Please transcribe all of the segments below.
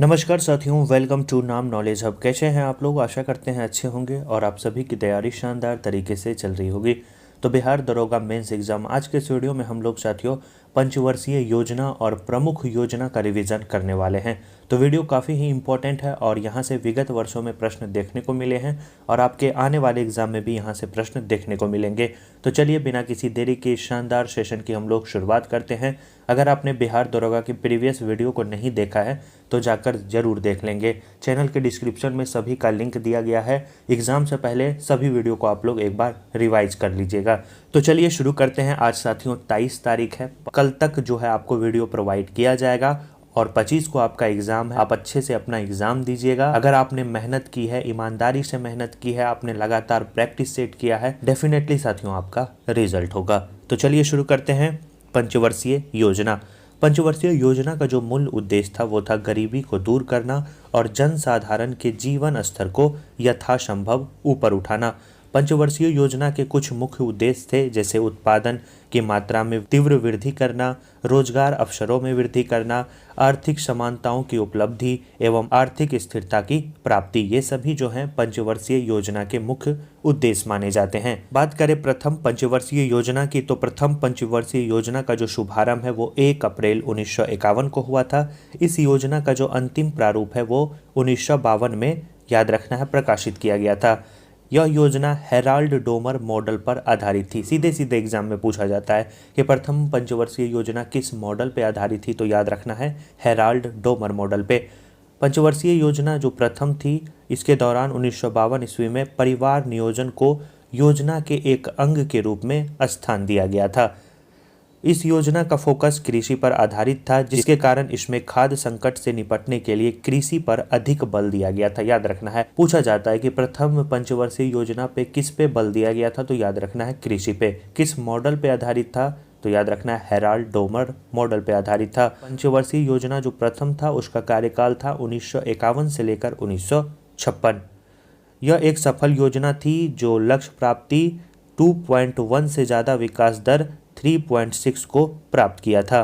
नमस्कार साथियों, welcome to नाम नॉलेज हब। कैसे हैं आप लोग? आशा करते हैं अच्छे होंगे और आप सभी की तैयारी शानदार तरीके से चल रही होगी। तो बिहार दरोगा मेंस एग्जाम आज के इस वीडियो में हम लोग साथियों पंचवर्षीय योजना और प्रमुख योजना का रिवीजन करने वाले हैं। तो वीडियो काफ़ी ही इंपॉर्टेंट है और यहाँ से विगत वर्षों में प्रश्न देखने को मिले हैं और आपके आने वाले एग्जाम में भी यहाँ से प्रश्न देखने को मिलेंगे। तो चलिए बिना किसी देरी के शानदार सेशन की हम लोग शुरुआत करते हैं। अगर आपने बिहार दरोगा की प्रीवियस वीडियो को नहीं देखा है तो जाकर जरूर देख लेंगे। चैनल के डिस्क्रिप्शन में सभी का लिंक दिया गया है। एग्जाम से पहले सभी वीडियो को आप लोग एक बार रिवाइज कर लीजिएगा। तो चलिए शुरू करते हैं। आज साथियों 23 तारीख है। कल तक जो है आपको वीडियो प्रोवाइड किया जाएगा और 25 को आपका एग्जाम है। आप अच्छे से अपना एग्जाम दीजिएगा। अगर आपने मेहनत की है, ईमानदारी से मेहनत की है, आपने लगातार प्रैक्टिस सेट किया है, डेफिनेटली साथियों आपका रिजल्ट होगा। तो चलिए शुरू करते हैं। पंचवर्षीय योजना। पंचवर्षीय योजना का जो मूल उद्देश्य था वो था गरीबी को दूर करना और जनसाधारण के जीवन स्तर को यथासंभव ऊपर उठाना। पंचवर्षीय योजना के कुछ मुख्य उद्देश्य थे, जैसे उत्पादन की मात्रा में तीव्र वृद्धि करना, रोजगार अवसरों में वृद्धि करना, आर्थिक समानताओं की उपलब्धि एवं आर्थिक स्थिरता की प्राप्ति। ये सभी जो हैं पंचवर्षीय योजना के मुख्य उद्देश्य माने जाते हैं। बात करें प्रथम पंचवर्षीय योजना की, तो प्रथम पंचवर्षीय योजना का जो शुभारंभ है वो 1 अप्रैल 1951 को हुआ था। इस योजना का जो अंतिम प्रारूप है वो 1952 में, याद रखना है, प्रकाशित किया गया था। यह योजना हेराल्ड डोमर मॉडल पर आधारित थी। सीधे सीधे एग्जाम में पूछा जाता है कि प्रथम पंचवर्षीय योजना किस मॉडल पे आधारित थी, तो याद रखना है हेराल्ड डोमर मॉडल पे। पंचवर्षीय योजना जो प्रथम थी, इसके दौरान 1952 ईस्वी में परिवार नियोजन को योजना के एक अंग के रूप में स्थान दिया गया था। इस योजना का फोकस कृषि पर आधारित था, जिसके कारण इसमें खाद्य संकट से निपटने के लिए कृषि पर अधिक बल दिया गया था। याद रखना है, पूछा जाता है कि प्रथम पंचवर्षीय योजना पे किस पे बल दिया गया था, तो याद रखना है कृषि पे। किस मॉडल पे आधारित था, तो याद रखना है हेराल्ड डोमर मॉडल पे आधारित था। पंचवर्षीय योजना जो प्रथम था उसका कार्यकाल था 1951 से लेकर 1956। यह एक सफल योजना थी जो लक्ष्य प्राप्ति 2.1 से ज़्यादा विकास दर 3.6 को प्राप्त किया था।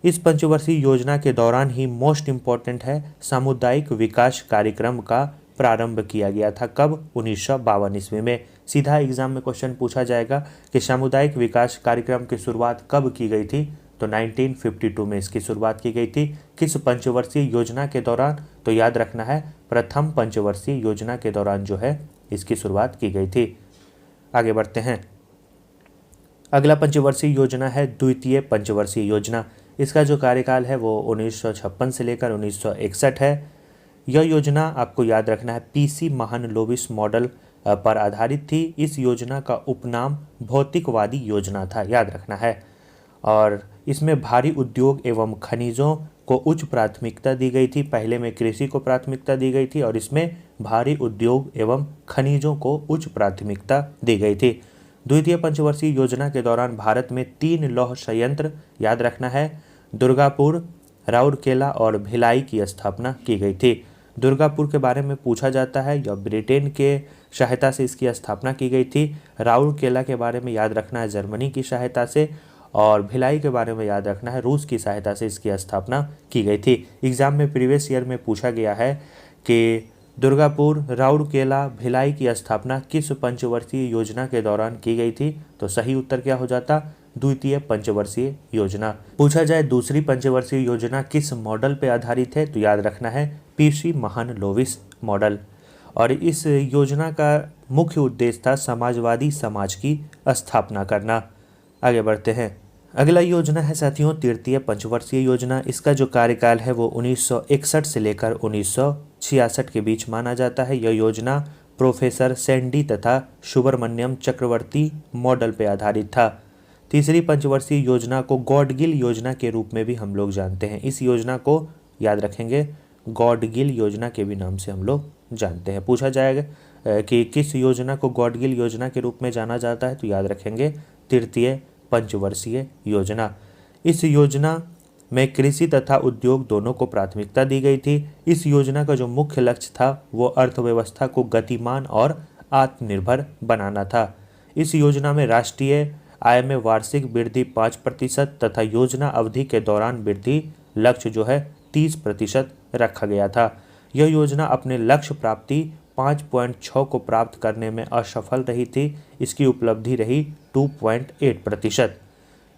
इस पंचवर्षीय योजना के दौरान ही मोस्ट इम्पॉर्टेंट है, सामुदायिक विकास कार्यक्रम का प्रारंभ किया गया था। कब? 1952 ईस्वी में। सीधा एग्जाम में क्वेश्चन पूछा जाएगा कि सामुदायिक विकास कार्यक्रम की शुरुआत कब की गई थी, तो 1952 में इसकी शुरुआत की गई थी। किस पंचवर्षीय योजना के दौरान, तो याद रखना है प्रथम पंचवर्षीय योजना के दौरान जो है इसकी शुरुआत की गई थी। आगे बढ़ते हैं। अगला पंचवर्षीय योजना है द्वितीय पंचवर्षीय योजना। इसका जो कार्यकाल है वो 1956 से लेकर 1961 है। यह योजना आपको याद रखना है पीसी महालनोबिस मॉडल पर आधारित थी। इस योजना का उपनाम भौतिकवादी योजना था, याद रखना है। और इसमें भारी उद्योग एवं खनिजों को उच्च प्राथमिकता दी गई थी। पहले में कृषि को प्राथमिकता दी गई थी और इसमें भारी उद्योग एवं खनिजों को उच्च प्राथमिकता दी गई थी। द्वितीय पंचवर्षीय योजना के दौरान भारत में 3 लौह संयंत्र, याद रखना है, दुर्गापुर, राउरकेला और भिलाई की स्थापना की गई थी। दुर्गापुर के बारे में पूछा जाता है, यह ब्रिटेन के सहायता से इसकी स्थापना की गई थी। राउरकेला के बारे में याद रखना है जर्मनी की सहायता से, और भिलाई के बारे में याद रखना है रूस की सहायता से इसकी स्थापना की गई थी। एग्जाम में प्रीवियस ईयर में पूछा गया है कि दुर्गापुर, राउरकेला, भिलाई की स्थापना किस पंचवर्षीय योजना के दौरान की गई थी, तो सही उत्तर क्या हो जाता? द्वितीय पंचवर्षीय योजना। पूछा जाए दूसरी पंचवर्षीय योजना किस मॉडल पे आधारित है, तो याद रखना है पीसी महालनोबिस मॉडल। और इस योजना का मुख्य उद्देश्य था समाजवादी समाज की स्थापना करना। आगे बढ़ते हैं। अगला योजना है साथियों तृतीय पंचवर्षीय योजना। इसका जो कार्यकाल है वो 1961 से लेकर 1966 के बीच माना जाता है। यह योजना प्रोफेसर सैंडी तथा सुब्रमण्यम चक्रवर्ती मॉडल पर आधारित था। तीसरी पंचवर्षीय योजना को गॉडगिल योजना के रूप में भी हम लोग जानते हैं। इस योजना को याद रखेंगे गॉडगिल योजना के भी नाम से हम लोग जानते हैं। पूछा जाएगा कि किस योजना को गॉडगिल योजना के रूप में जाना जाता है, तो याद रखेंगे तृतीय पंचवर्षीय योजना। इस योजना में कृषि तथा उद्योग दोनों को प्राथमिकता दी गई थी। इस योजना का जो मुख्य लक्ष्य था वो अर्थव्यवस्था को गतिमान और आत्मनिर्भर बनाना था। इस योजना में राष्ट्रीय आय में वार्षिक वृद्धि 5% तथा योजना अवधि के दौरान वृद्धि लक्ष्य जो है 30% रखा गया था। यह योजना अपने लक्ष्य प्राप्ति 5.6 को प्राप्त करने में असफल रही थी। इसकी उपलब्धि रही 2.8%।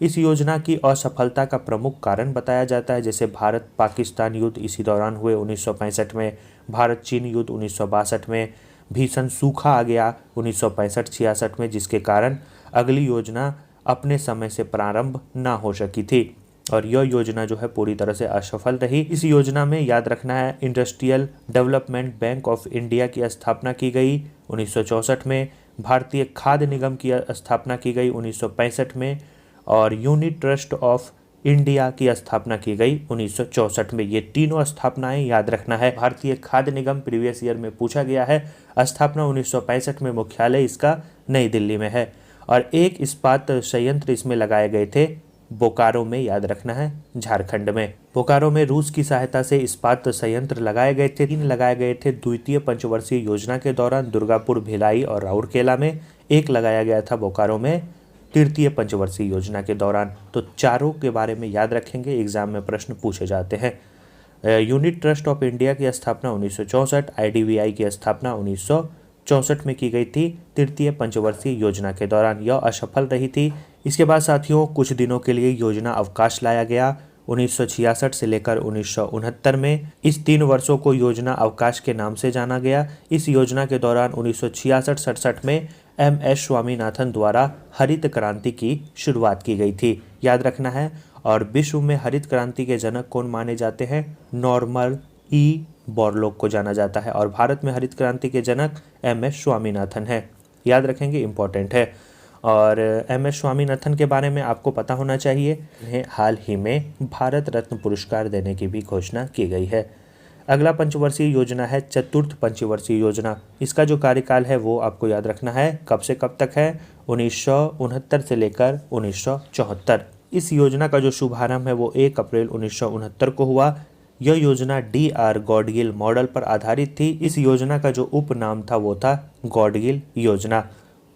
इस योजना की असफलता का प्रमुख कारण बताया जाता है जैसे भारत पाकिस्तान युद्ध इसी दौरान हुए 1965 में, भारत चीन युद्ध 1962 में, भीषण सूखा आ गया 1965-66 में, जिसके कारण अगली योजना अपने समय से प्रारंभ ना हो सकी थी और यह योजना जो है पूरी तरह से असफल रही। इस योजना में याद रखना है industrial development bank of India की स्थापना की गई 1964 में, भारतीय खाद्य निगम की स्थापना की गई 1965 में और यूनिट ट्रस्ट ऑफ इंडिया की स्थापना की गई 1964 में। ये तीनों स्थापनाएं याद रखना है। भारतीय खाद्य निगम प्रीवियस ईयर में पूछा गया है। स्थापना 1965 में, मुख्यालय इसका नई दिल्ली में है और एक इस्पात संयंत्र इसमें लगाए गए थे बोकारो में, याद रखना है, झारखंड में। बोकारो में रूस की सहायता से इस्पात संयंत्र लगाए गए थे। 3 लगाए गए थे द्वितीय पंचवर्षीय योजना के दौरान, दुर्गापुर, भिलाई और राउरकेला में। 1 लगाया गया था बोकारो में तृतीय पंचवर्षीय योजना के दौरान। तो चारों के बारे में याद रखेंगे, एग्जाम में प्रश्न पूछे जाते हैं। यूनिट ट्रस्ट ऑफ इंडिया की स्थापना 1964, IDBI की स्थापना 1964 में की गई थी तृतीय पंचवर्षीय योजना के दौरान। यह असफल रही थी। इसके बाद साथियों कुछ दिनों के लिए योजना अवकाश लाया गया 1966 से लेकर 1969 में। इस 3 वर्षों को योजना अवकाश के नाम से जाना गया। इस योजना के दौरान 1966-67 में MS स्वामीनाथन द्वारा हरित क्रांति की शुरुआत की गई थी, याद रखना है। और विश्व में हरित क्रांति के जनक कौन माने जाते हैं? Norman E. बोरलॉग को जाना जाता है और भारत में हरित क्रांति के जनक MS स्वामीनाथन है, याद रखेंगे, इंपॉर्टेंट है। और MS स्वामीनाथन के बारे में आपको पता होना चाहिए, इन्हें हाल ही में भारत रत्न पुरस्कार देने की भी घोषणा की गई है। अगला पंचवर्षीय योजना है चतुर्थ पंचवर्षीय योजना। इसका जो कार्यकाल है वो आपको याद रखना है, कब से कब तक है? 1969 से लेकर 1974। इस योजना का जो शुभारंभ है वो 1 अप्रैल 1969 को हुआ। यह योजना DR गॉडगिल मॉडल पर आधारित थी। इस योजना का जो उपनाम था वो था गॉडगिल योजना।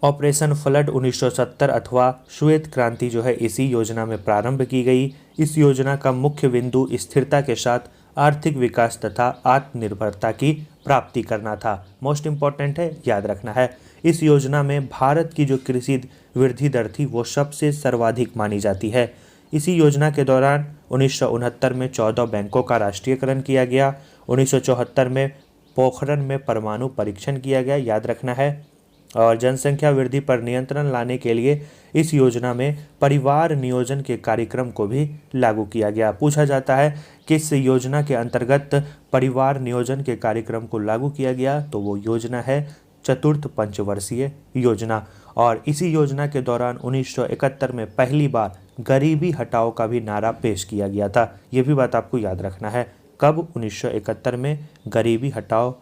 ऑपरेशन फ्लड 1970 अथवा श्वेत क्रांति जो है इसी योजना में प्रारंभ की गई। इस योजना का मुख्य बिंदु स्थिरता के साथ आर्थिक विकास तथा आत्मनिर्भरता की प्राप्ति करना था। मोस्ट इम्पॉर्टेंट है, याद रखना है। इस योजना में भारत की जो कृषि वृद्धि दर थी वो सबसे सर्वाधिक मानी जाती है। इसी योजना के दौरान 1969 में 14 बैंकों का राष्ट्रीयकरण किया गया। 1974 में पोखरण में परमाणु परीक्षण किया गया, याद रखना है। और जनसंख्या वृद्धि पर नियंत्रण लाने के लिए इस योजना में परिवार नियोजन के कार्यक्रम को भी लागू किया गया। पूछा जाता है किस योजना के अंतर्गत परिवार नियोजन के कार्यक्रम को लागू किया गया, तो वो योजना है चतुर्थ पंचवर्षीय योजना। और इसी योजना के दौरान 1971 में पहली बार गरीबी हटाओ का भी नारा पेश किया गया था। ये भी बात आपको याद रखना है। कब? 1971 में गरीबी हटाओ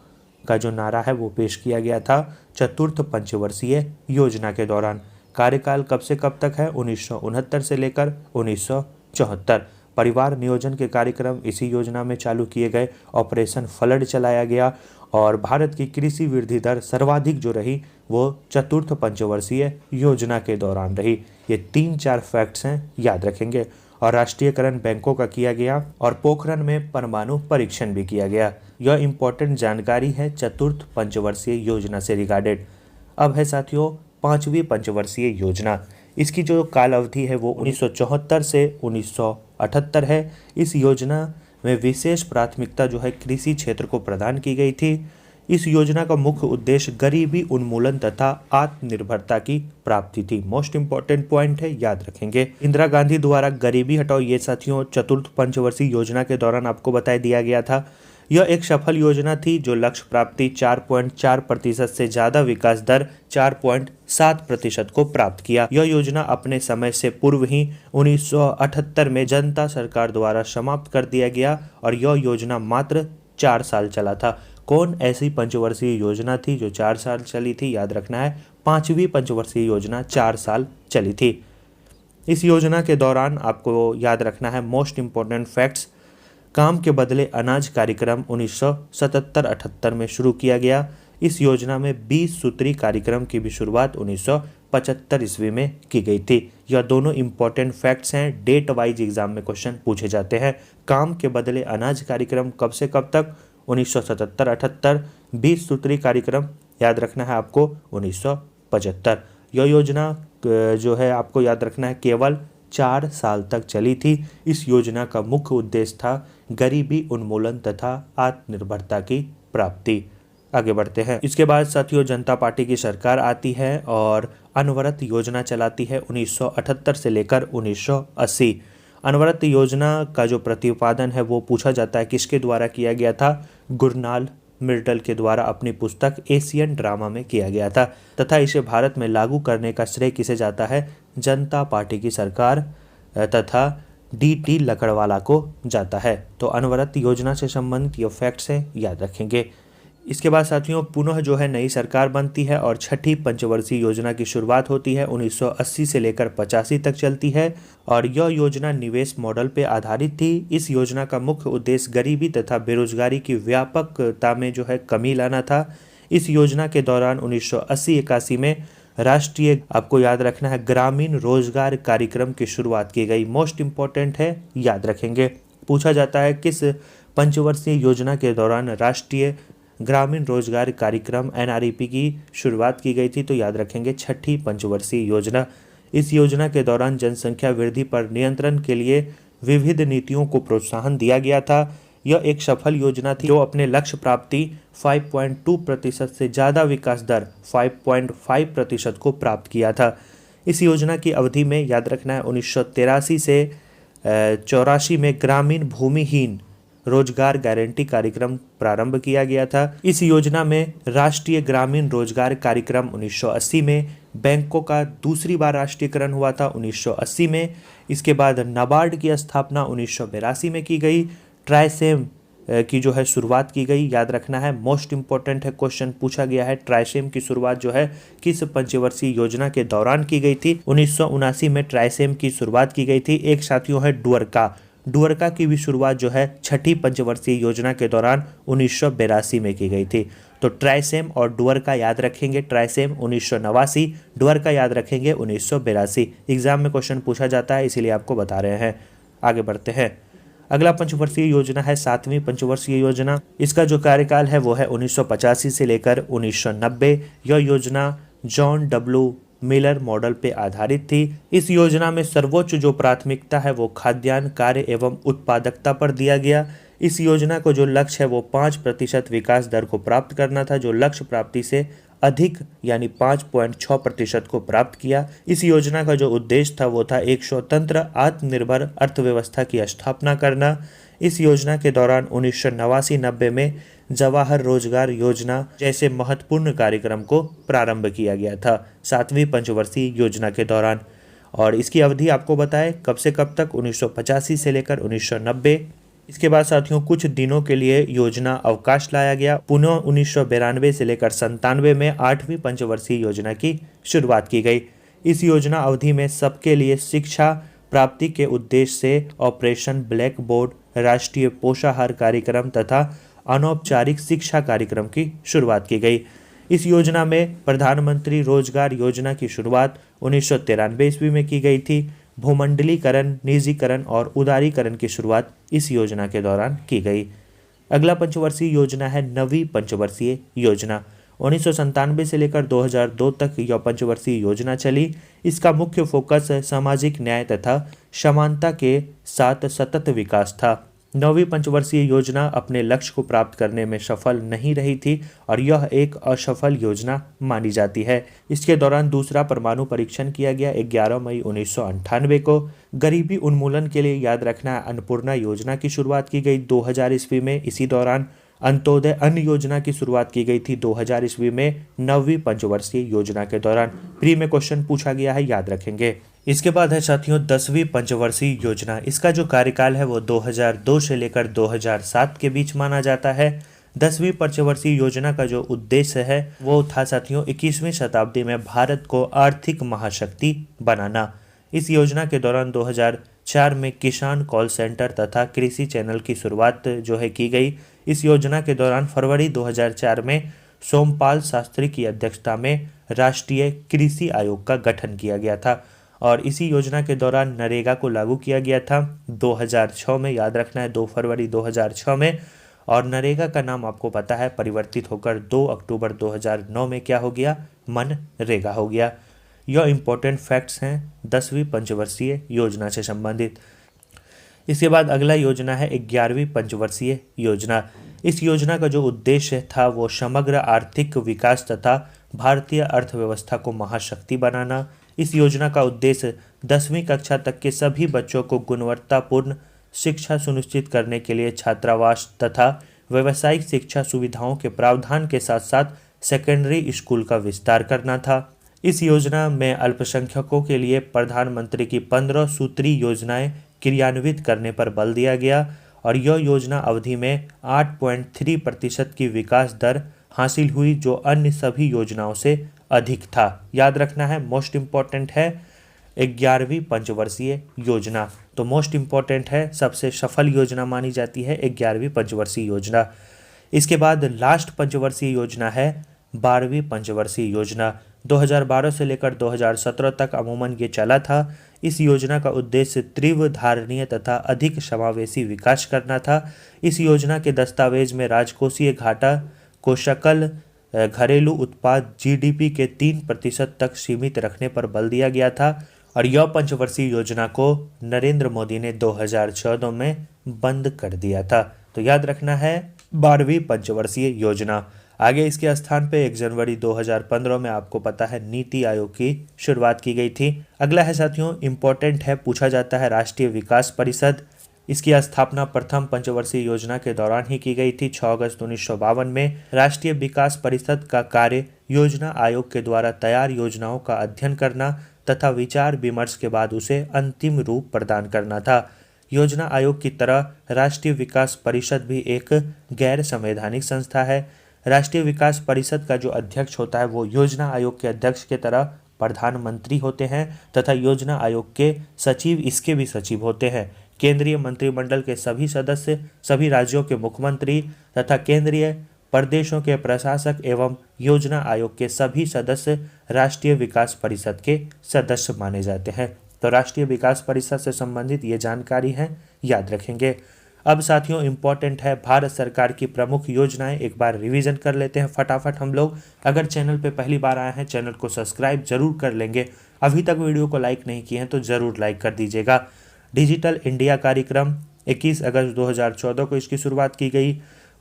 का जो नारा है वो पेश किया गया था चतुर्थ पंचवर्षीय योजना के दौरान। कार्यकाल कब से कब तक है? 1969 से लेकर 1974। परिवार नियोजन के कार्यक्रम इसी योजना में चालू किए गए। ऑपरेशन फ्लड चलाया गया और भारत की कृषि वृद्धि दर सर्वाधिक जो रही वो चतुर्थ पंचवर्षीय योजना के दौरान रही। ये 3-4 फैक्ट्स हैं, याद रखेंगे। और राष्ट्रीयकरण बैंकों का किया गया और पोखरण में परमाणु परीक्षण भी किया गया। यह इंपॉर्टेंट जानकारी है चतुर्थ पंचवर्षीय योजना से रिगार्डेड। अब है साथियों 5वीं पंचवर्षीय योजना। इसकी जो काल अवधि है वो 1974 से 1978 है। इस योजना में विशेष प्राथमिकता जो है कृषि क्षेत्र को प्रदान की गई थी। इस योजना का मुख्य उद्देश्य गरीबी उन्मूलन तथा आत्मनिर्भरता की प्राप्ति थी। मोस्ट इंपॉर्टेंट पॉइंट है, याद रखेंगे। इंदिरा गांधी द्वारा गरीबी हटाओ ये साथियों चतुर्थ पंचवर्षीय योजना के दौरान आपको बता दिया गया था। यह एक सफल योजना थी जो लक्ष्य प्राप्ति 4.4% से ज्यादा विकास दर 4.7% को प्राप्त किया। यह योजना अपने समय से पूर्व ही 1978 में जनता सरकार द्वारा समाप्त कर दिया गया और यह योजना मात्र 4 साल चला था। कौन ऐसी पंचवर्षीय योजना थी जो 4 साल चली थी? याद रखना है 5वीं पंचवर्षीय योजना 4 साल चली थी। इस योजना के दौरान आपको याद रखना है मोस्ट इंपॉर्टेंट फैक्ट्स। काम के बदले अनाज कार्यक्रम 1977-78 में शुरू किया गया। इस योजना में 20 सूत्री कार्यक्रम की भी शुरुआत 1975 ईस्वी में की गई थी। यह दोनों इंपॉर्टेंट फैक्ट्स हैं, डेट वाइज एग्जाम में क्वेश्चन पूछे जाते हैं। काम के बदले अनाज कार्यक्रम कब से कब तक? 1977-78। 20 सूत्री कार्यक्रम याद रखना है आपको 1975। यह योजना जो है आपको याद रखना है केवल 4 साल तक चली थी। इस योजना का मुख्य उद्देश्य था गरीबी उन्मूलन तथा आत्मनिर्भरता की प्राप्ति। आगे बढ़ते हैं। इसके बाद साथियों जनता पार्टी की सरकार आती है और अनवरत योजना चलाती है 1978 से लेकर 1980। अनवरत योजना का जो प्रतिपादन है वो पूछा जाता है किसके द्वारा किया गया था? गुरनाल मिर्टल के द्वारा अपनी पुस्तक एशियन ड्रामा में किया गया था तथा इसे भारत में लागू करने का श्रेय किसे जाता है? जनता पार्टी की सरकार तथा डी.टी. लकड़वाला को जाता है। तो अनवरत योजना से संबंधित ये फैक्ट्स हैं, याद रखेंगे। इसके बाद साथियों पुनः जो है नई सरकार बनती है और छठी पंचवर्षीय योजना की शुरुआत होती है। 1980 से लेकर 85 तक चलती है और यह योजना निवेश मॉडल पर आधारित थी। इस योजना का मुख्य उद्देश्य गरीबी तथा बेरोजगारी की व्यापकता में जो है कमी लाना था। इस योजना के दौरान 1980-81 में राष्ट्रीय, आपको याद रखना है, ग्रामीण रोजगार कार्यक्रम की शुरुआत की गई। मोस्ट इंपॉर्टेंट है, याद रखेंगे। पूछा जाता है किस पंचवर्षीय योजना के दौरान राष्ट्रीय ग्रामीण रोजगार कार्यक्रम NREP की शुरुआत की गई थी? तो याद रखेंगे छठी पंचवर्षीय योजना। इस योजना के दौरान जनसंख्या वृद्धि पर नियंत्रण के लिए विविध नीतियों को प्रोत्साहन दिया गया था। यह एक सफल योजना थी जो अपने लक्ष्य प्राप्ति 5.2% से ज़्यादा विकास दर 5.5% को प्राप्त किया था। इस योजना की अवधि में याद रखना है 1983 से 84 में ग्रामीण भूमिहीन रोजगार गारंटी कार्यक्रम प्रारंभ किया गया था। इस योजना में राष्ट्रीय ग्रामीण रोजगार कार्यक्रम 1980 में, बैंकों का दूसरी बार राष्ट्रीयकरण हुआ था 1980 में। इसके बाद नाबार्ड की स्थापना 1982 में की गई। ट्राइसेम की जो है शुरुआत की गई, याद रखना है, मोस्ट इंपॉर्टेंट है, क्वेश्चन पूछा गया है। ट्राइसेम की शुरुआत जो है किस पंचवर्षीय योजना के दौरान की गई थी? 1979 में ट्राइसेम की शुरुआत की गई थी। एक साथियों है डुअरका की भी शुरुआत जो है छठी पंचवर्षीय योजना के दौरान 1982 में की गई थी। तो ट्राइसेम और डुअरका याद रखेंगे। ट्राइसेम 1989, डुअरका याद रखेंगे 1982। एग्जाम में क्वेश्चन पूछा जाता है, इसीलिए आपको बता रहे हैं। आगे बढ़ते हैं। अगला पंचवर्षीय योजना है 7वीं पंचवर्षीय योजना। इसका जो कार्यकाल है वो है 1985 से लेकर 1990। यह योजना जॉन डब्ल्यू मिलर मॉडल पे आधारित थी। इस योजना में सर्वोच्च जो प्राथमिकता है वो खाद्यान्न कार्य एवं उत्पादकता पर दिया गया। इस योजना को जो लक्ष्य है वो 5% विकास दर को प्राप्त करना था, जो लक्ष्य प्राप्ति से अधिक यानी 5.6% को प्राप्त किया। इस योजना का जो उद्देश्य था वो था एक स्वतंत्र आत्मनिर्भर अर्थव्यवस्था की स्थापना करना। इस योजना के दौरान 1989-90 में जवाहर रोजगार योजना जैसे महत्वपूर्ण कार्यक्रम को प्रारंभ किया गया था 7वीं पंचवर्षीय योजना के दौरान। और इसकी अवधि आपको बताएं कब से कब तक? 1985 से लेकर 1990। इसके बाद साथियों कुछ दिनों के लिए योजना अवकाश लाया गया। पुनः 1992 से लेकर 97 में 8वीं पंचवर्षीय योजना की शुरुआत की गई। इस योजना अवधि में सबके लिए शिक्षा प्राप्ति के उद्देश्य से ऑपरेशन ब्लैक बोर्ड, राष्ट्रीय पोषाहार कार्यक्रम तथा अनौपचारिक शिक्षा कार्यक्रम की शुरुआत की गई। इस योजना में प्रधानमंत्री रोजगार योजना की शुरुआत 1993 ईस्वी में की गई थी। भूमंडलीकरण, निजीकरण और उदारीकरण की शुरुआत इस योजना के दौरान की गई। अगला पंचवर्षीय योजना है 9वीं पंचवर्षीय योजना। 1997 से लेकर 2002 तक यह पंचवर्षीय योजना चली। इसका मुख्य फोकस सामाजिक न्याय तथा समानता के साथ सतत विकास था। 9वीं पंचवर्षीय योजना अपने लक्ष्य को प्राप्त करने में सफल नहीं रही थी और यह एक असफल योजना मानी जाती है। इसके दौरान दूसरा परमाणु परीक्षण किया गया 11 मई 1998 को। गरीबी उन्मूलन के लिए याद रखना अन्नपूर्णा योजना की शुरुआत की गई 2000 ईस्वी में। इसी दौरान अंत्योदय अन्न योजना की शुरुआत की गई थी 2000 ईस्वी में 9वीं पंचवर्षीय योजना के दौरान। प्री में क्वेश्चन पूछा गया है, याद रखेंगे। इसके बाद है साथियों 10वीं पंचवर्षीय योजना। इसका जो कार्यकाल है वो 2002 से लेकर 2007 के बीच माना जाता है। 10वीं पंचवर्षीय योजना का जो उद्देश्य है वो था साथियों 21वीं शताब्दी में भारत को आर्थिक महाशक्ति बनाना। इस योजना के दौरान 2004 में किसान कॉल सेंटर तथा कृषि चैनल की शुरुआत जो है की गई। इस योजना के दौरान फरवरी 2004 में सोमपाल शास्त्री की अध्यक्षता में राष्ट्रीय कृषि आयोग का गठन किया गया था और इसी योजना के दौरान नरेगा को लागू किया गया था 2006 में। याद रखना है 2 फरवरी 2006 में। और नरेगा का नाम आपको पता है परिवर्तित होकर 2 अक्टूबर 2009 में क्या हो गया, मनरेगा हो गया। यह इंपॉर्टेंट फैक्ट्स हैं 10वीं पंचवर्षीय योजना से संबंधित। इसके बाद अगला योजना है 11वीं पंचवर्षीय योजना। इस योजना का जो उद्देश्य था वो समग्र आर्थिक विकास तथा भारतीय अर्थव्यवस्था को महाशक्ति बनाना। इस योजना का उद्देश्य 10वीं कक्षा तक के सभी बच्चों को गुणवत्तापूर्ण शिक्षा सुनिश्चित करने के लिए छात्रावास तथा व्यावसायिक शिक्षा सुविधाओं के प्रावधान के साथ साथ सेकेंडरी स्कूल का विस्तार करना था। इस योजना में अल्पसंख्यकों के लिए प्रधानमंत्री की 15 सूत्री योजनाएं क्रियान्वित करने पर बल दिया गया और यह योजना अवधि में 8.3% की विकास दर हासिल हुई जो अन्य सभी योजनाओं से अधिक था। याद रखना है मोस्ट इम्पॉर्टेंट है 11वीं पंचवर्षीय योजना। तो मोस्ट इम्पॉर्टेंट है, सबसे सफल योजना मानी जाती है 11वीं पंचवर्षीय योजना। इसके बाद लास्ट पंचवर्षीय योजना है 12वीं पंचवर्षीय योजना। 2012 से लेकर 2017 तक अमूमन ये चला था। इस योजना का उद्देश्य तीव्र धारणीय तथा अधिक समावेशी विकास करना था। इस योजना के दस्तावेज में राजकोषीय घाटा को सकल घरेलू उत्पाद जीडीपी के 3% तक सीमित रखने पर बल दिया गया था और यह पंचवर्षीय योजना को नरेंद्र मोदी ने 2014 में बंद कर दिया था। तो याद रखना है 12वीं पंचवर्षीय योजना। आगे इसके स्थान पे 1 जनवरी 2015 में आपको पता है नीति आयोग की शुरुआत की गई थी। अगला है साथियों इम्पोर्टेंट है, पूछा जाता है राष्ट्रीय विकास परिषद। इसकी स्थापना प्रथम पंचवर्षीय योजना के दौरान ही की गई थी 6 अगस्त 1952 में। राष्ट्रीय विकास परिषद का कार्य योजना आयोग के द्वारा तैयार योजनाओं का अध्ययन करना तथा विचार विमर्श के बाद उसे अंतिम रूप प्रदान करना था। योजना आयोग की तरह राष्ट्रीय विकास परिषद भी एक गैर संवैधानिक संस्था है। राष्ट्रीय विकास परिषद का जो अध्यक्ष होता है वो योजना आयोग के अध्यक्ष के तरह प्रधानमंत्री होते हैं तथा योजना आयोग के सचिव इसके भी सचिव होते हैं। केंद्रीय मंत्रिमंडल के सभी सदस्य, सभी राज्यों के मुख्यमंत्री तथा केंद्रीय प्रदेशों के प्रशासक एवं योजना आयोग के सभी सदस्य राष्ट्रीय विकास परिषद के सदस्य माने जाते हैं। तो राष्ट्रीय विकास परिषद से संबंधित ये जानकारी है, याद रखेंगे। अब साथियों इम्पोर्टेंट है भारत सरकार की प्रमुख योजनाएं, एक बार रिवीजन कर लेते हैं फटाफट हम लोग। अगर चैनल पे पहली बार आए हैं चैनल को सब्सक्राइब जरूर कर लेंगे। अभी तक वीडियो को लाइक नहीं किए हैं तो ज़रूर लाइक कर दीजिएगा। डिजिटल इंडिया कार्यक्रम 21 अगस्त 2014 को इसकी शुरुआत की गई।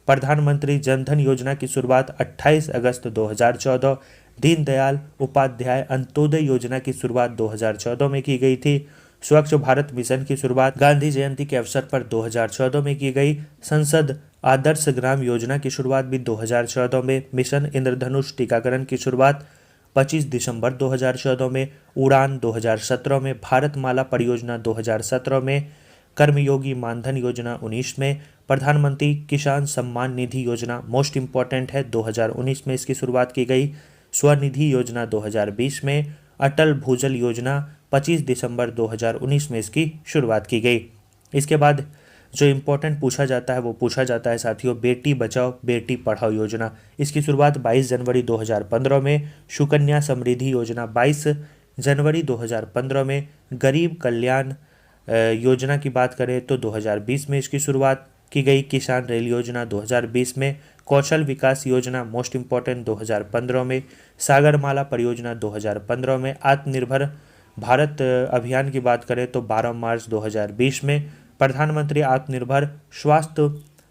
प्रधानमंत्री जनधन योजना की शुरुआत 28 अगस्त 2014। दीनदयाल उपाध्याय अंत्योदय योजना की शुरुआत 2014 में की गई थी। स्वच्छ भारत मिशन की शुरुआत गांधी जयंती के अवसर पर 2014 में की गई। संसद आदर्श ग्राम योजना की शुरुआत भी 2014 में। मिशन इंद्रधनुष टीकाकरण की शुरुआत 25 दिसंबर 2014 में। उड़ान 2017 में। भारतमाला परियोजना 2017 में। कर्मयोगी मानधन योजना 19 में। प्रधानमंत्री किसान सम्मान निधि योजना मोस्ट इम्पॉर्टेंट है 2019 में इसकी शुरुआत की गई। स्वनिधि योजना 2020 में। अटल भूजल योजना 25 दिसंबर 2019 में इसकी शुरुआत की गई। इसके बाद जो इम्पोर्टेंट पूछा जाता है वो पूछा जाता है साथियों बेटी बचाओ बेटी पढ़ाओ योजना। इसकी शुरुआत 22 जनवरी 2015 में। सुकन्या समृद्धि योजना 22 जनवरी 2015 में। गरीब कल्याण योजना की बात करें तो 2020 में इसकी शुरुआत की गई। किसान रेल योजना 2020 में। कौशल विकास योजना मोस्ट इम्पॉर्टेंट 2015 में। सागरमाला परियोजना 2015 में। आत्मनिर्भर भारत अभियान की बात करें तो 12 मार्च 2020 में। प्रधानमंत्री आत्मनिर्भर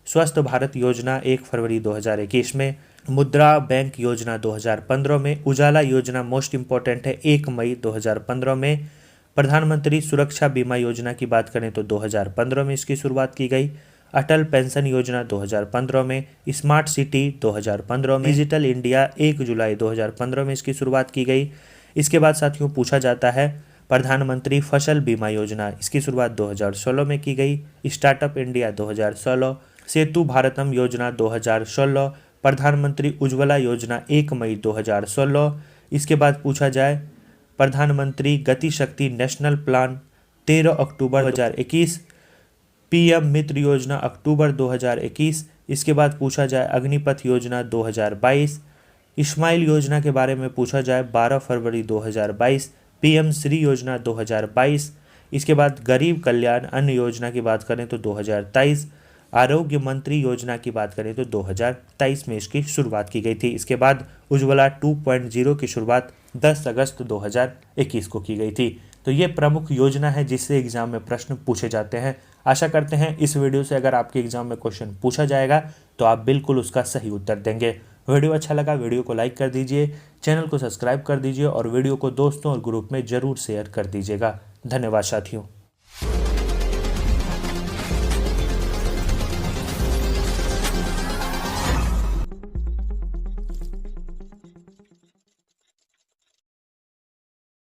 स्वस्थ भारत योजना 1 फरवरी 2021 में। मुद्रा बैंक योजना 2015 में। उजाला योजना मोस्ट इम्पॉर्टेंट है 1 मई 2015 में। प्रधानमंत्री सुरक्षा बीमा योजना की बात करें तो 2015 में इसकी शुरुआत की गई। अटल पेंशन योजना 2015 में। स्मार्ट सिटी 2015 में। डिजिटल इंडिया 1 जुलाई 2015 में इसकी शुरुआत की गई। इसके बाद साथियों पूछा जाता है प्रधानमंत्री फसल बीमा योजना, इसकी शुरुआत 2016 में की गई। Startup India 2016। सेतु भारतम योजना 2016। प्रधानमंत्री उज्ज्वला योजना 1 मई 2016। इसके बाद पूछा जाए प्रधानमंत्री गति शक्ति नेशनल प्लान 13 अक्टूबर 2021। पीएम मित्र योजना अक्टूबर 2021। इसके बाद पूछा जाए अग्निपथ योजना 2022। इस्माइल योजना के बारे में पूछा जाए 12 फरवरी 2022, पीएम श्री योजना 2022। इसके बाद गरीब कल्याण अन्न योजना की बात करें तो 2023, आरोग्य मंत्री योजना की बात करें तो 2023 में इसकी शुरुआत की गई थी। इसके बाद उज्ज्वला 2.0 की शुरुआत 10 अगस्त 2021 को की गई थी। तो ये प्रमुख योजना है जिससे एग्जाम में प्रश्न पूछे जाते हैं। आशा करते हैं इस वीडियो से अगर आपके एग्जाम में क्वेश्चन पूछा जाएगा तो आप बिल्कुल उसका सही उत्तर देंगे। वीडियो अच्छा लगा वीडियो को लाइक कर दीजिए, चैनल को सब्सक्राइब कर दीजिए और वीडियो को दोस्तों और ग्रुप में जरूर शेयर कर दीजिएगा। धन्यवाद साथियों।